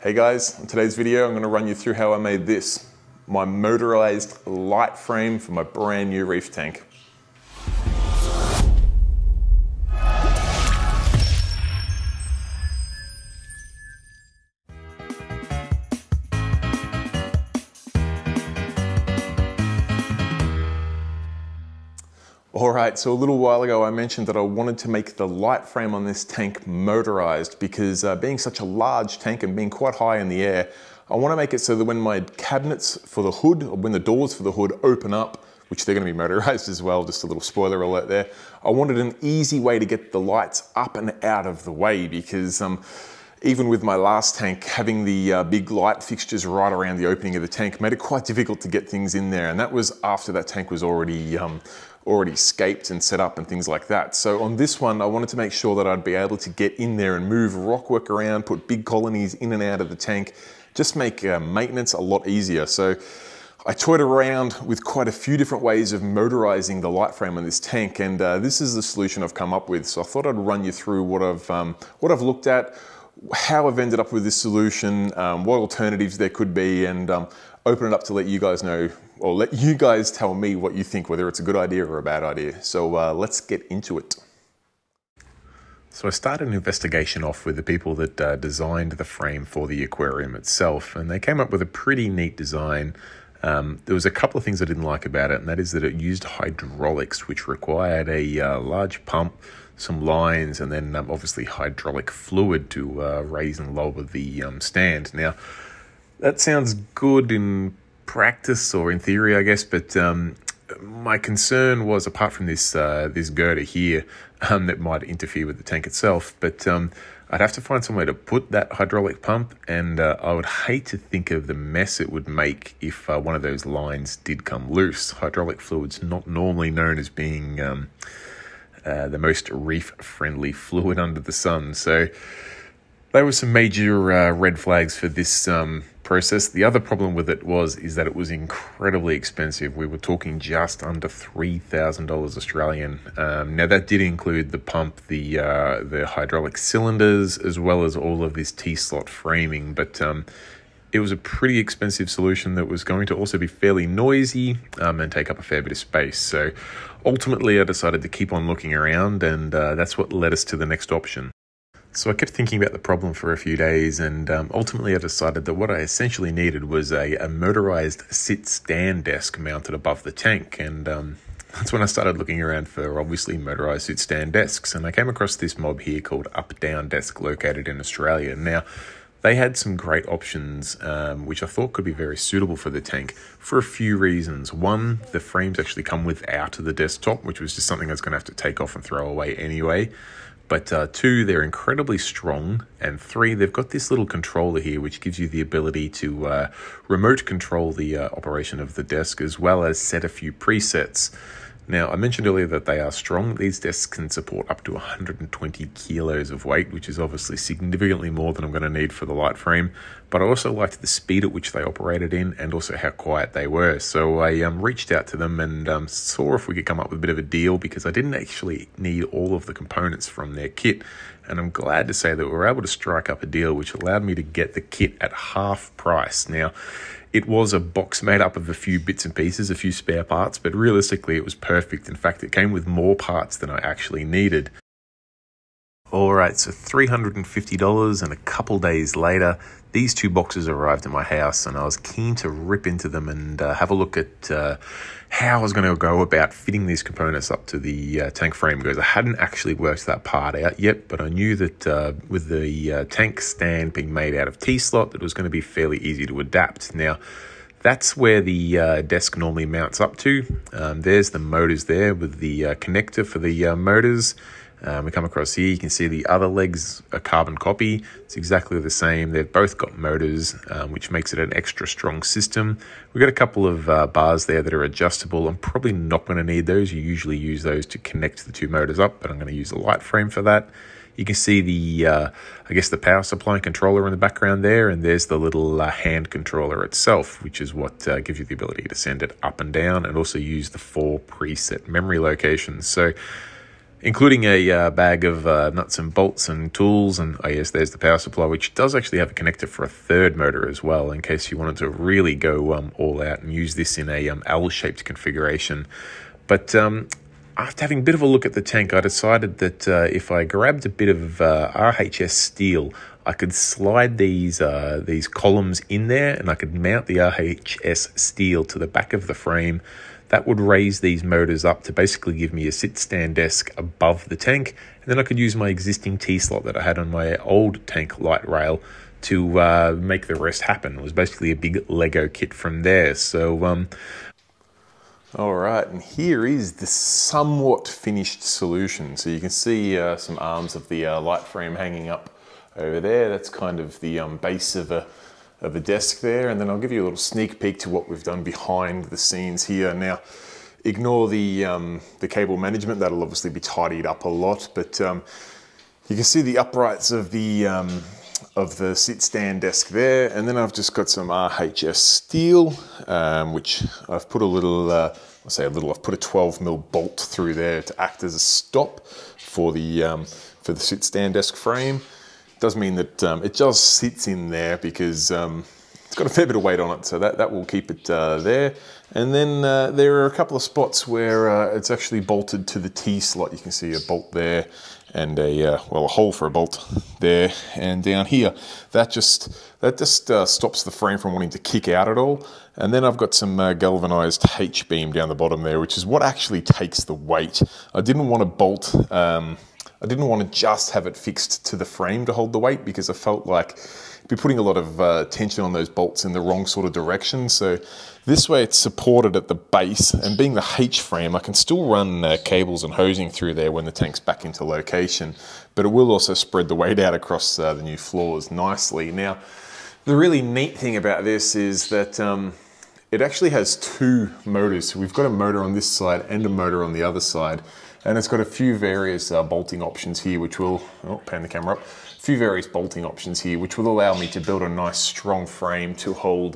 Hey guys, in today's video I'm going to run you through how I made this, my motorized light frame for my brand new Reef tank. Alright, so a little while ago I mentioned that I wanted to make the light frame on this tank motorized because being such a large tank and being quite high in the air, I want to make it so that when my cabinets for the hood, or when the doors for the hood open up, which they're going to be motorized as well, just a little spoiler alert there, I wanted an easy way to get the lights up and out of the way because even with my last tank, having the big light fixtures right around the opening of the tank made it quite difficult to get things in there, and that was after that tank was already scaped and set up and things like that. So on this one, I wanted to make sure that I'd be able to get in there and move rockwork around, put big colonies in and out of the tank, just make maintenance a lot easier. So I toyed around with quite a few different ways of motorizing the light frame on this tank, and this is the solution I've come up with. So I thought I'd run you through what I've looked at, how I've ended up with this solution, what alternatives there could be, and open it up to let you guys know, or let you guys tell me what you think, whether it's a good idea or a bad idea. So let's get into it. So I started an investigation off with the people that designed the frame for the aquarium itself, and they came up with a pretty neat design. There was a couple of things I didn't like about it, and that is that it used hydraulics, which required a large pump, some lines, and then obviously hydraulic fluid to raise and lower the stand. Now, that sounds good in practice or in theory, I guess, but my concern was, apart from this this girder here that might interfere with the tank itself, but I'd have to find somewhere to put that hydraulic pump, and I would hate to think of the mess it would make if one of those lines did come loose. Hydraulic fluid's not normally known as being the most reef-friendly fluid under the sun, so there were some major red flags for this process. The other problem with it is that it was incredibly expensive. We were talking just under $3,000 Australian. Now that did include the pump, the hydraulic cylinders, as well as all of this T-slot framing, but it was a pretty expensive solution that was going to also be fairly noisy and take up a fair bit of space. So ultimately I decided to keep on looking around, and that's what led us to the next option. So I kept thinking about the problem for a few days, and ultimately I decided that what I essentially needed was a motorized sit-stand desk mounted above the tank, and that's when I started looking around for obviously motorized sit-stand desks, and I came across this mob here called Up Down Desk, located in Australia. Now, they had some great options, which I thought could be very suitable for the tank for a few reasons. One, the frames actually come without the desktop, which was just something I was going to have to take off and throw away anyway. But two, they're incredibly strong, and three, they've got this little controller here which gives you the ability to remote control the operation of the desk, as well as set a few presets. Now, I mentioned earlier that they are strong. These desks can support up to 120 kilos of weight, which is obviously significantly more than I'm going to need for the light frame. But I also liked the speed at which they operated in, and also how quiet they were. So I reached out to them and saw if we could come up with a bit of a deal, because I didn't actually need all of the components from their kit. And I'm glad to say that we were able to strike up a deal which allowed me to get the kit at half price. Now, it was a box made up of a few bits and pieces, a few spare parts, but realistically it was perfect. In fact, it came with more parts than I actually needed. Alright, so $350, and a couple days later, these two boxes arrived at my house, and I was keen to rip into them and have a look at how I was going to go about fitting these components up to the tank frame, because I hadn't actually worked that part out yet, but I knew that with the tank stand being made out of T-slot, it was going to be fairly easy to adapt. Now, that's where the desk normally mounts up to. There's the motors there with the connector for the motors. We come across here, you can see the other legs, a carbon copy. It's exactly the same. They've both got motors, which makes it an extra strong system. We've got a couple of bars there that are adjustable. I'm probably not going to need those. You usually use those to connect the two motors up, but I'm going to use a light frame for that. You can see the, I guess the power supply controller in the background there, and there's the little hand controller itself, which is what gives you the ability to send it up and down, and also use the 4 preset memory locations. So including a bag of nuts and bolts and tools. And oh yes, there's the power supply, which does actually have a connector for a third motor as well, in case you wanted to really go all out and use this in a L-shaped configuration. But after having a bit of a look at the tank, I decided that if I grabbed a bit of RHS steel, I could slide these columns in there, and I could mount the RHS steel to the back of the frame. That would raise these motors up to basically give me a sit-stand desk above the tank, and then I could use my existing T-slot that I had on my old tank light rail to make the rest happen. It was basically a big Lego kit from there. So all right, and here is the somewhat finished solution. So you can see some arms of the light frame hanging up over there. That's kind of the base of a desk there. And then I'll give you a little sneak peek to what we've done behind the scenes here. Now, ignore the cable management. That'll obviously be tidied up a lot, but you can see the uprights of the sit-stand desk there. And then I've just got some RHS steel, which I've put a little, I've put a 12mm bolt through there to act as a stop for the sit-stand desk frame. Does mean that it just sits in there because it's got a fair bit of weight on it, so that will keep it there. And then there are a couple of spots where it's actually bolted to the T-slot. You can see a bolt there and a hole for a bolt there, and down here that just stops the frame from wanting to kick out at all. And then I've got some galvanized H-beam down the bottom there, which is what actually takes the weight. I didn't want to bolt. I didn't want to just have it fixed to the frame to hold the weight, because I felt like I'd be putting a lot of tension on those bolts in the wrong sort of direction. So this way it's supported at the base, and being the H frame, I can still run cables and hosing through there when the tank's back into location, but it will also spread the weight out across the new floors nicely. Now, the really neat thing about this is that it actually has two motors. So we've got a motor on this side and a motor on the other side. And it's got a few various bolting options here, which will, pan the camera up, a few various bolting options here, which will allow me to build a nice strong frame to hold,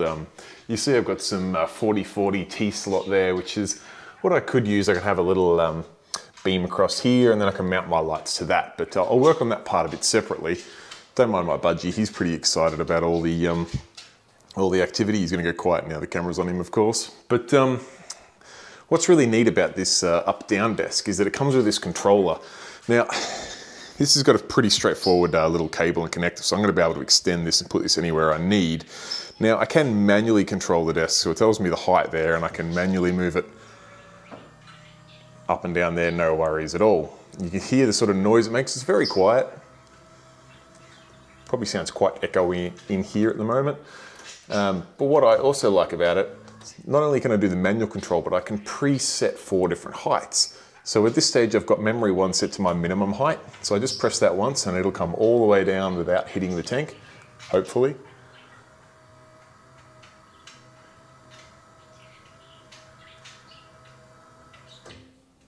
you see I've got some 40/40 T-slot there, which is what I could use. I could have a little beam across here, and then I can mount my lights to that. But I'll work on that part a bit separately. Don't mind my budgie, he's pretty excited about all the activity. He's gonna go quiet now, the camera's on him of course. But what's really neat about this up-down desk is that it comes with this controller. Now, this has got a pretty straightforward little cable and connector, so I'm going to be able to extend this and put this anywhere I need. Now, I can manually control the desk, so it tells me the height there, and I can manually move it up and down there, no worries at all. You can hear the sort of noise it makes. It's very quiet. Probably sounds quite echoey in here at the moment. But what I also like about it, not only can I do the manual control, but I can preset 4 different heights. So at this stage, I've got memory 1 set to my minimum height. So I just press that once and it'll come all the way down without hitting the tank, hopefully.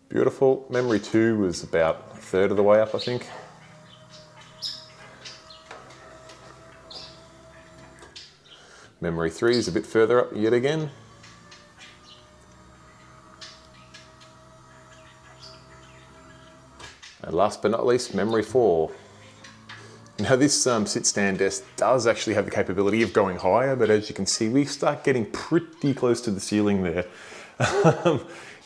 Beautiful. Memory 2 was about 1/3 of the way up, I think. Memory 3 is a bit further up yet again. And last but not least, memory 4. Now this sit-stand desk does actually have the capability of going higher, but as you can see, we start getting pretty close to the ceiling there.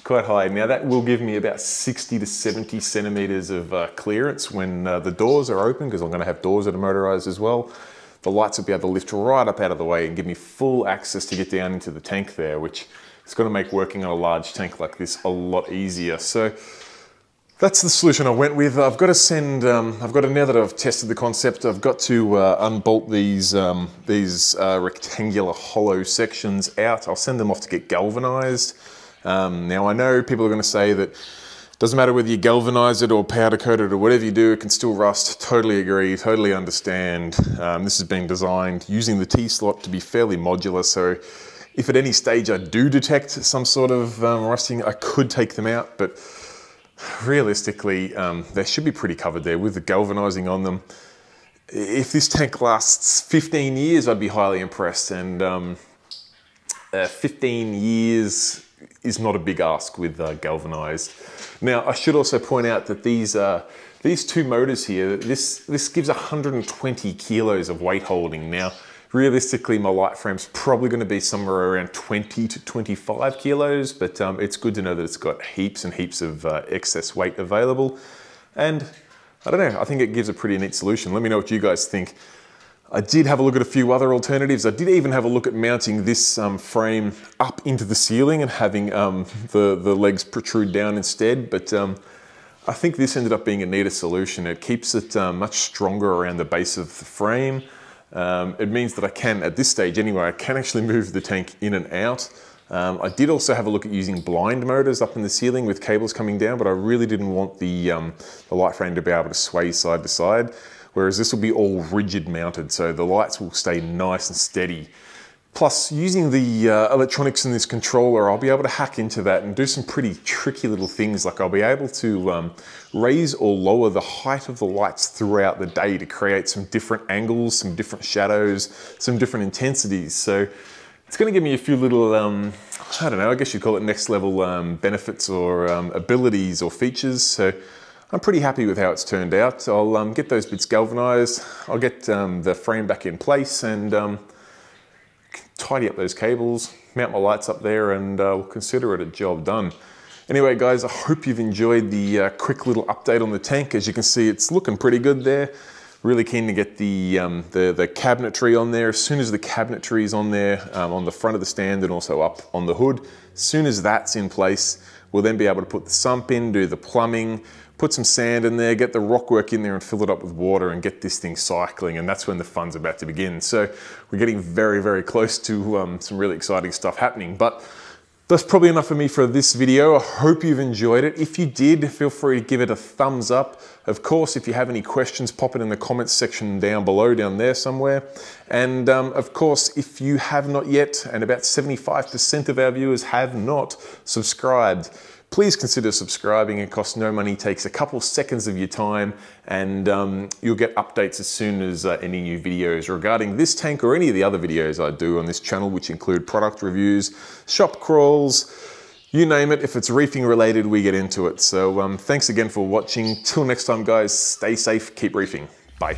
Quite high. Now that will give me about 60 to 70 centimeters of clearance when the doors are open, because I'm going to have doors that are motorized as well. The lights will be able to lift right up out of the way and give me full access to get down into the tank there, which is going to make working on a large tank like this a lot easier. So that's the solution I went with. I've got to send, now that I've tested the concept, I've got to unbolt these rectangular hollow sections out. I'll send them off to get galvanized. Now I know people are going to say that it doesn't matter whether you galvanize it or powder coat it or whatever you do, it can still rust. Totally agree, totally understand. This has been designed using the T-slot to be fairly modular, so if at any stage I do detect some sort of rusting, I could take them out, but realistically, they should be pretty covered there with the galvanizing on them. If this tank lasts 15 years, I'd be highly impressed, and 15 years is not a big ask with galvanized. Now, I should also point out that these two motors here, this gives 120 kilos of weight holding. Now, realistically, my light frame's probably going to be somewhere around 20 to 25 kilos, but it's good to know that it's got heaps and heaps of excess weight available. And I don't know, I think it gives a pretty neat solution. Let me know what you guys think. I did have a look at a few other alternatives. I did even have a look at mounting this frame up into the ceiling and having the legs protrude down instead, but I think this ended up being a neater solution. It keeps it much stronger around the base of the frame. It means that I can, at this stage anyway, I can actually move the tank in and out. I did also have a look at using blind motors up in the ceiling with cables coming down, but I really didn't want the light frame to be able to sway side to side. Whereas this will be all rigid mounted, so the lights will stay nice and steady. Plus, using the electronics in this controller, I'll be able to hack into that and do some pretty tricky little things. Like I'll be able to raise or lower the height of the lights throughout the day to create some different angles, some different shadows, some different intensities. So it's going to give me a few little, I don't know, I guess you'd call it next level benefits or abilities or features. So I'm pretty happy with how it's turned out. I'll get those bits galvanized, I'll get the frame back in place and tidy up those cables, mount my lights up there, and we'll consider it a job done. Anyway guys, I hope you've enjoyed the quick little update on the tank. As you can see, it's looking pretty good there. Really keen to get the cabinetry on there. As soon as the cabinetry is on there, on the front of the stand and also up on the hood, as soon as that's in place, we'll then be able to put the sump in, do the plumbing, put some sand in there, get the rock work in there and fill it up with water and get this thing cycling, and that's when the fun's about to begin. So we're getting very, very close to some really exciting stuff happening. But that's probably enough for me for this video. I hope you've enjoyed it. If you did, feel free to give it a thumbs up. Of course, if you have any questions, pop it in the comments section down below, down there somewhere. And of course, if you have not yet, and about 75% of our viewers have not subscribed, please consider subscribing. It costs no money, takes a couple seconds of your time, and you'll get updates as soon as any new videos regarding this tank or any of the other videos I do on this channel, which include product reviews, shop crawls, you name it. If it's reefing related, we get into it. So thanks again for watching. Till next time guys, stay safe, keep reefing. Bye.